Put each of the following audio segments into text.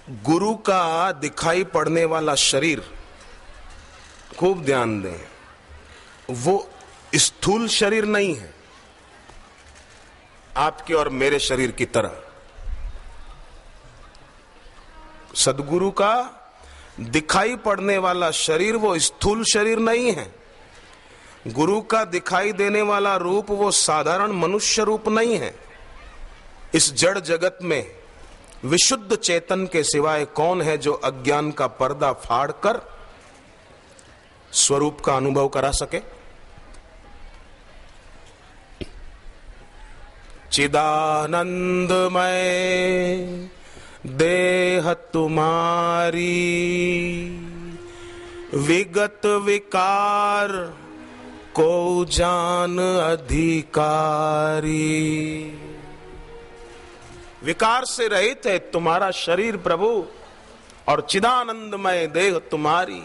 गुरु का दिखाई पड़ने वाला शरीर, खूब ध्यान दें, वो स्थूल शरीर नहीं है आपके और मेरे शरीर की तरह। सदगुरु का दिखाई पड़ने वाला शरीर वो स्थूल शरीर नहीं है। गुरु का दिखाई देने वाला रूप वो साधारण मनुष्य रूप नहीं है। इस जड़ जगत में विशुद्ध चेतन के सिवाय कौन है जो अज्ञान का पर्दा फाड़कर स्वरूप का अनुभव करा सके? चिदानंदमय देह तुम्हारी, विगत विकार को जान अधिकारी। विकार से रहित है तुम्हारा शरीर प्रभु, और चिदानंदमय देह तुम्हारी।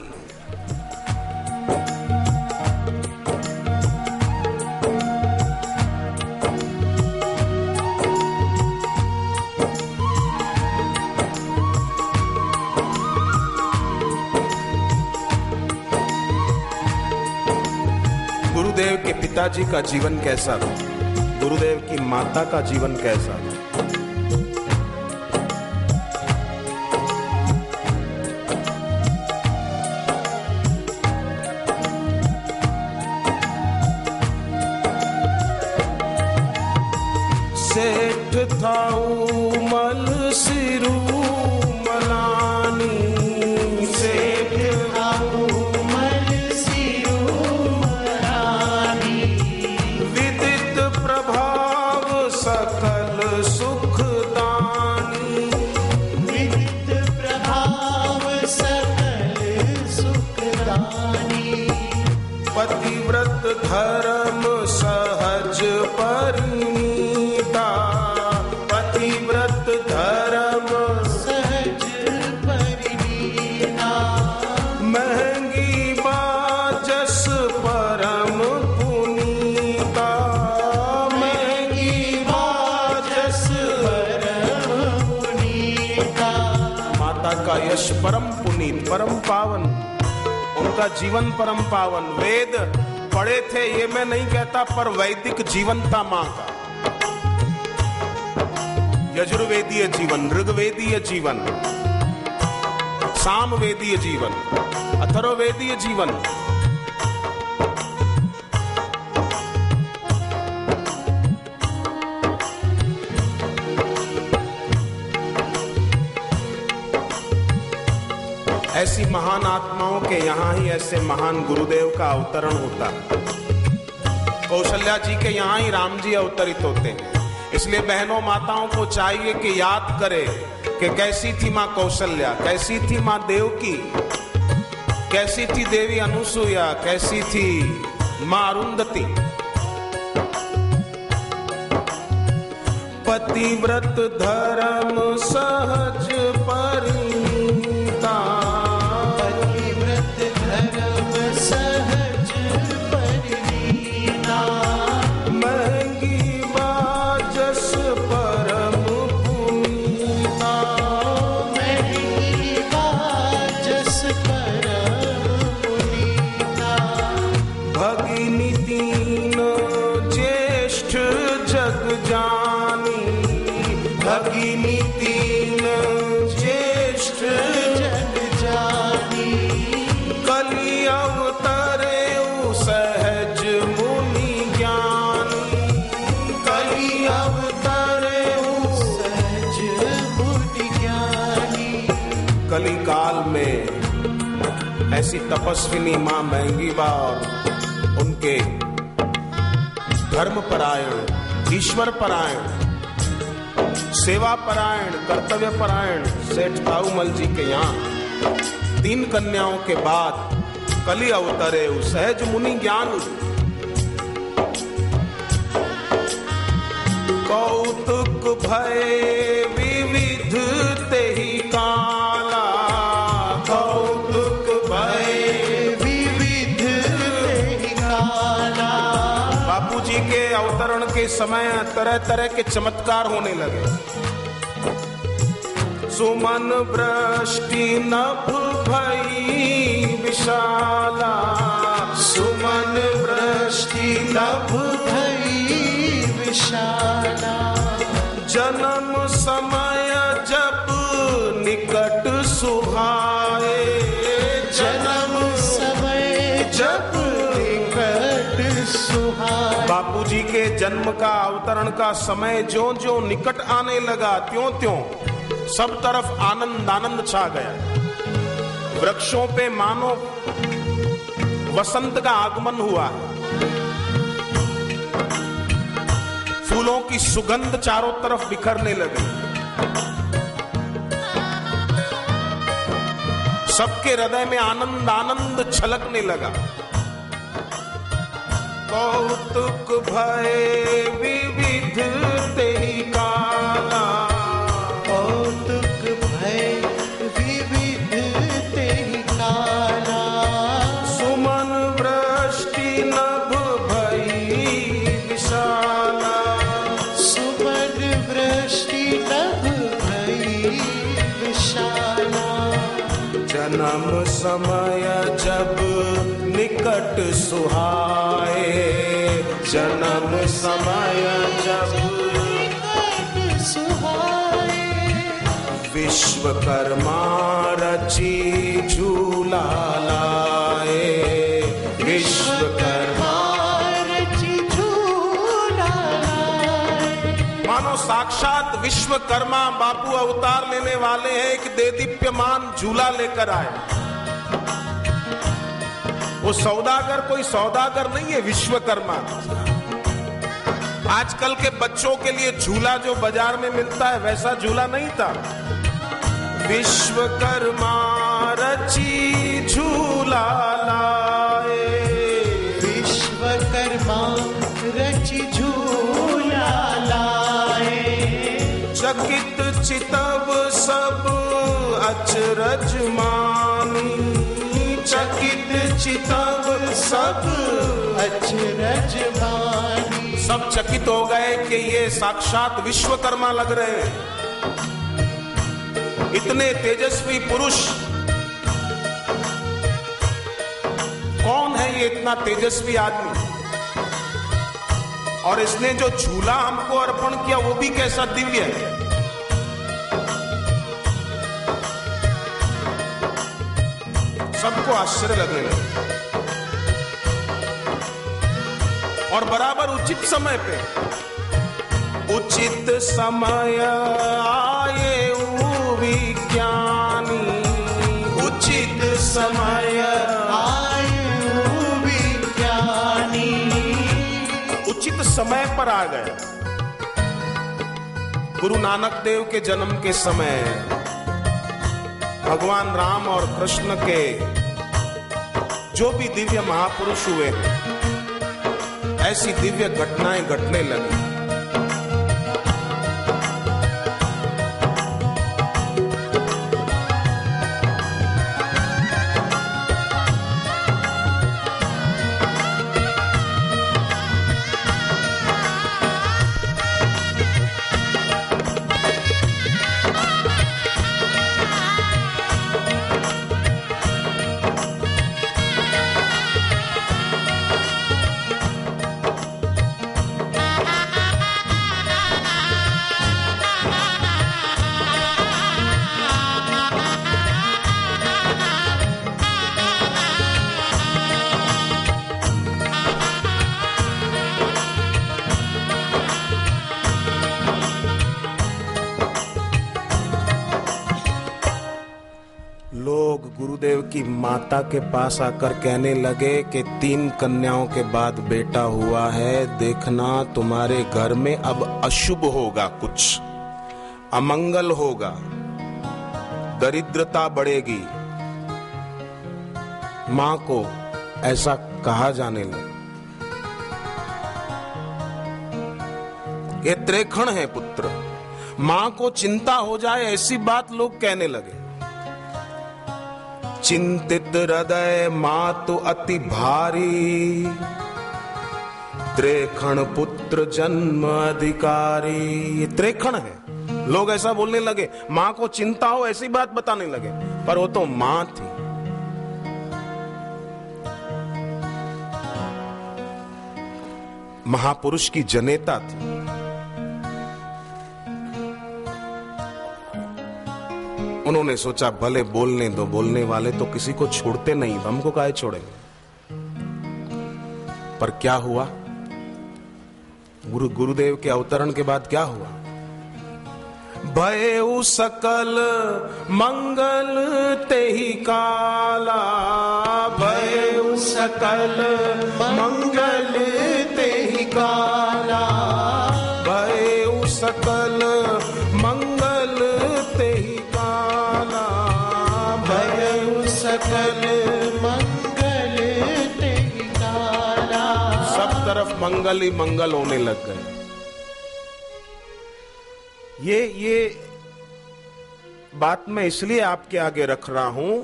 गुरुदेव के पिताजी का जीवन कैसा था? गुरुदेव की माता का जीवन कैसा था? सेठ था उमल सिरू मलानी, सेठ था उमल सिरू मलानी, विदित प्रभाव सकल सुखदानी, विदित प्रभाव सकल सुखदानी, पतिव्रत धर्म सहज परिणीता, पतिव्रत धर्म सहज परिणीता, महंगी बाजस परम पुनीता, महंगी बाजस परम पुनीता। माता का यश परम पुनीत, परम पावन, उनका जीवन परम पावन। वेद पढ़े थे ये मैं नहीं कहता, पर वैदिक जीवन था मां का। यजुर्वेदीय जीवन, ऋग्वेदीय जीवन, सामवेदीय जीवन, अथर्ववेदीय जीवन। ऐसी महान आत्माओं के यहाँ ही ऐसे महान गुरुदेव का अवतरण होता है। कौशल्या जी के यहाँ ही राम जी अवतरित होते हैं। इसलिए बहनों माताओं को चाहिए कि याद करें कि कैसी थी माँ कौशल्या, कैसी थी माँ देवकी, कैसी थी देवी अनुसुईया, कैसी थी माँ अरुंधति। पतिव्रत धर्म सहज परिणीता, पतिव्रत धर्म सहज परिणीता, महंगी बाजस परम पुनीता, महंगी बाजस परम पुनीता, भगिनी तीन ज्येष्ठ जग जानी, भगिनी तीन ज्येष्ठ जग जानी, कलि अवतरे सहज मुनि ज्ञानी, कलि अवतरे सहज मुनि ज्ञानी। कलि काल में ऐसी तपस्विनी मां महंगी बा और उनके धर्म परायण, ईश्वर परायण, सेवा परायण, कर्तव्य परायण सेठ ताऊमल जी के यहाँ 3 कन्याओं के बाद कलि अवतरे सहज मुनि ज्ञान। कौतुक भय विविध तेहि काला, कौतुक भय विविध तेहि काला। बापूजी के अवतरण के समय तरह तरह के चमत्कार होने लगे। सुमन वृष्टि नभ भई विशाला, सुमन वृष्टि नभ भई विशाला। जन्म समय जब निकट सुहाए, जन्म समय जब निकट सुहाए। बापूजी के जन्म का अवतरण का समय ज्यों ज्यों निकट आने लगा त्यों त्यों सब तरफ आनंद आनंद छा गया। वृक्षों पे मानो वसंत का आगमन हुआ, फूलों की सुगंध चारों तरफ बिखरने लगी, सबके हृदय में आनंद आनंद छलकने लगा। कौतुक भय विविध तेहि काला, कौतुक भय विविध तेहि काला। सुमन वृष्टि नभ भई विशाला, सुमन वृष्टि नभ भई विशाला। जन्म समय जब निकट सुहाए, जन्म समय जब निकट सुहाए। विश्वकर्मा रची झूला लाए, विश्वकर्मा रची झूला लाए। मानो साक्षात विश्वकर्मा बापू अवतार लेने वाले हैं, एक देदीप्यमान झूला लेकर आए। वो सौदागर कोई सौदागर नहीं है, विश्वकर्मा। आजकल के बच्चों के लिए झूला जो बाजार में मिलता है वैसा झूला नहीं था। विश्वकर्मा रची झूला लाए, विश्वकर्मा रची झूला लाए। चकित चितव सब अचरज मानी, चकित चितव सब अचरज मानी। सब चकित हो गए कि ये साक्षात विश्वकर्मा लग रहे हैं। इतने तेजस्वी पुरुष कौन है ये इतना तेजस्वी आदमी, और इसने जो झूला हमको अर्पण किया वो भी कैसा दिव्य है। सबको आश्चर्य लगने लगा, और बराबर उचित समय पे, उचित समय आए विज्ञानी, उचित समय आए विज्ञानी। उचित समय पर आ गए। गुरु नानक देव के जन्म के समय भगवान राम और कृष्ण के जो भी दिव्य महापुरुष हुए ऐसी दिव्य घटनाएं घटने लगी। लोग गुरुदेव की माता के पास आकर कहने लगे कि 3 कन्याओं के बाद बेटा हुआ है, देखना तुम्हारे घर में अब अशुभ होगा, कुछ अमंगल होगा, दरिद्रता बढ़ेगी। मां को ऐसा कहा जाने लगा। ये त्रेखण है पुत्र, मां को चिंता हो जाए ऐसी बात लोग कहने लगे। चिंतित हृदय मातु अति भारी, त्रेखण पुत्र जन्म अधिकारी। ये त्रेखण है। लोग ऐसा बोलने लगे, मां को चिंता हो ऐसी बात बताने लगे, पर वो तो मां थी। महापुरुष की जनेता थी। उन्होंने सोचा भले बोलने दो, बोलने वाले तो किसी को छोड़ते नहीं, हमको काहे छोड़ेंगे। पर क्या हुआ? गुरुदेव के अवतरण के बाद क्या हुआ? भयउ सकल मंगल तेहि काला, भयउ सकल मंगल तेहि काला, भयउ सकल मंगल तेहि काला, भयउ सकल मंगल तेहि काला। सब तरफ मंगल ही मंगल होने लग गए। ये बात मैं इसलिए आपके आगे रख रहा हूं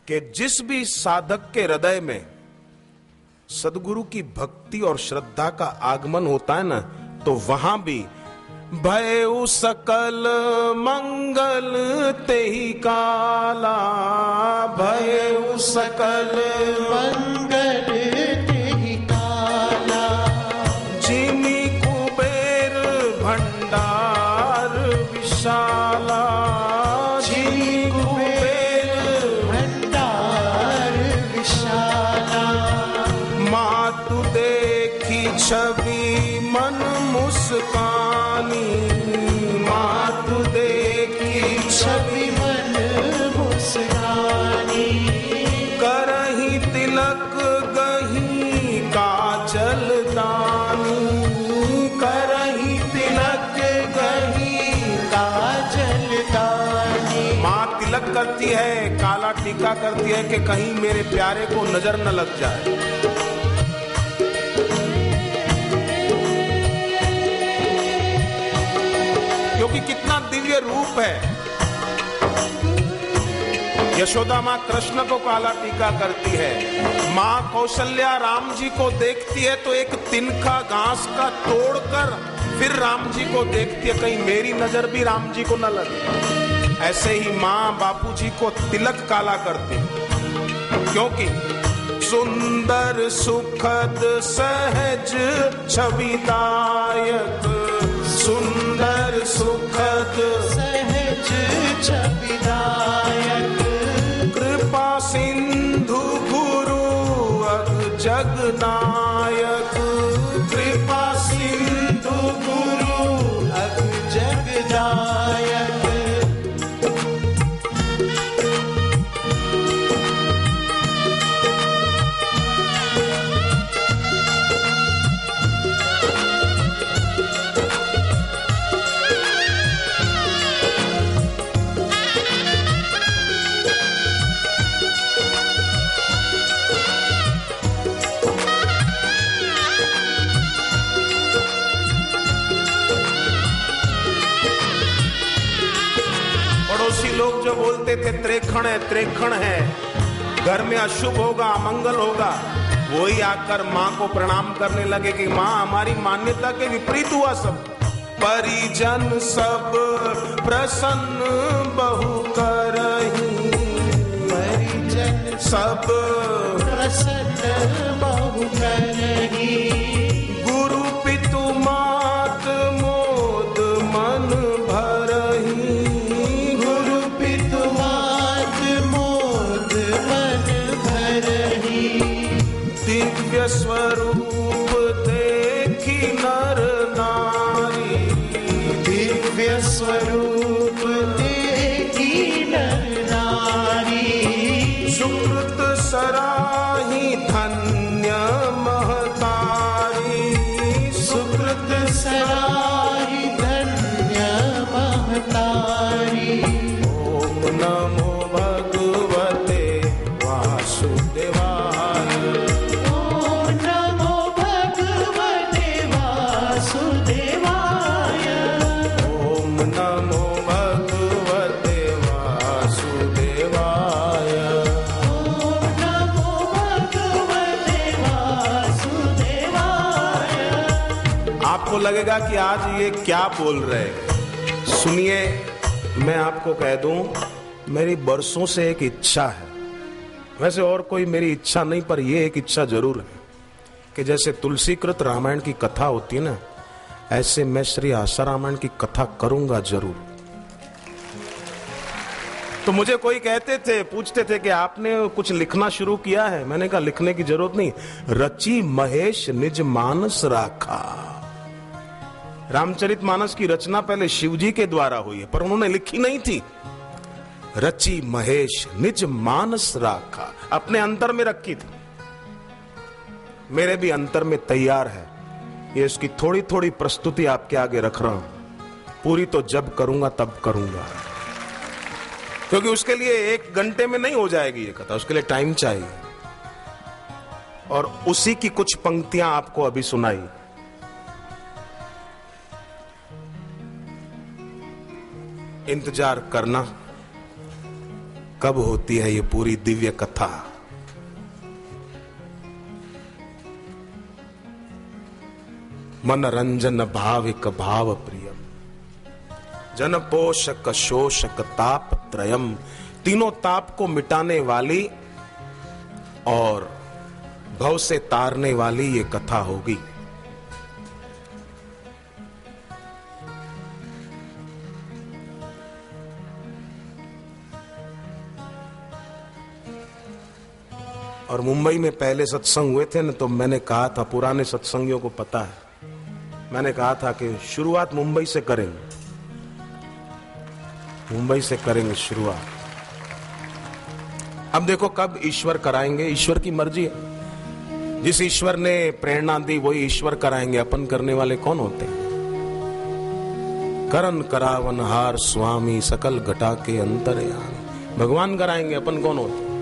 कि जिस भी साधक के हृदय में सदगुरु की भक्ति और श्रद्धा का आगमन होता है ना, तो वहां भी भयउ सकल मंगल तेहि काला, भयउ सकल मंगल तेहि काला, जिमी कुबेर भंडार विशाला, जिमी कुबेर भंडार विशाला, मातु देखी छवि मन मुस्कानी, मातु देखी छवि मन मुस्कानी, करही तिलक गही काजल दानी, करही तिलक गही काजल दानी। माँ तिलक करती है, काला टीका करती है कि कहीं मेरे प्यारे को नजर न लग जाए। क्योंकि कितना दिव्य रूप है। यशोदा माँ कृष्ण को काला टीका करती है, माँ कौशल्या राम जी को देखती है तो एक तिनका घास का तोड़कर फिर राम जी को देखती है, कहीं मेरी नजर भी राम जी को न लगे। ऐसे ही माँ बापू जी को तिलक काला करती, क्योंकि सुंदर सुखद सहज छविदायक, सुंदर सुखद सहज छविदायक, कृपा सिंधु गुरु अग जगनायक, कृपा सिंधु गुरु अग जगनायक। लोग जो बोलते थे त्रेखण है, घर में अशुभ होगा, अमंगल होगा, वही आकर माँ को प्रणाम करने लगे कि माँ हमारी मान्यता के विपरीत हुआ सब। परिजन सब प्रसन्न बहु करही, परिजन सब प्रसन्न बहु करही, गुरु पितु मात मोद मन भरही, दिव्य स्वरूप देखी नर नारी, दिव्य स्वरूप देखी नर नारी, सुकृत सराही धन्य महतारी, सुकृत सराही धन्य महतारी। ओम नमो भगवते वासुदेवाय, आपको लगेगा कि आज ये क्या बोल रहे हैं। सुनिए, मैं आपको कह दूं, मेरी बरसों से एक इच्छा है। वैसे और कोई मेरी इच्छा नहीं, पर यह एक इच्छा जरूर है कि जैसे तुलसीकृत रामायण की कथा होती है ना, ऐसे मैं श्री आशा रामायण की कथा करूंगा जरूर। तो मुझे कोई कहते थे, पूछते थे कि आपने कुछ लिखना शुरू किया है? मैंने कहा लिखने की जरूरत नहीं, रची महेश निज मानस राखा। रामचरितमानस की रचना पहले शिवजी के द्वारा हुई है, पर उन्होंने लिखी नहीं थी। रची महेश निज मानस राखा, अपने अंतर में रखी थी। मेरे भी अंतर में तैयार है, ये इसकी थोड़ी थोड़ी प्रस्तुति आपके आगे रख रहा हूं। पूरी तो जब करूंगा तब करूंगा, क्योंकि उसके लिए 1 घंटे में नहीं हो जाएगी ये कथा, उसके लिए टाइम चाहिए। और उसी की कुछ पंक्तियां आपको अभी सुनाई। इंतजार करना, कब होती है ये पूरी दिव्य कथा। मनरंजन भाविक भाव प्रियम, जन पोषक शोषक ताप त्रयम, तीनों ताप को मिटाने वाली और भव से तारने वाली ये कथा होगी। और मुंबई में पहले सत्संग हुए थे ना, तो मैंने कहा था, पुराने सत्संगियों को पता है, मैंने कहा था कि शुरुआत मुंबई से करेंगे, मुंबई से करेंगे शुरुआत। अब देखो कब ईश्वर कराएंगे, ईश्वर की मर्जी है। जिस ईश्वर ने प्रेरणा दी वही ईश्वर कराएंगे, अपन करने वाले कौन होते हैं? करन करावन हार स्वामी सकल घटा के अंतर्यामी, भगवान कराएंगे, अपन कौन होते हैं?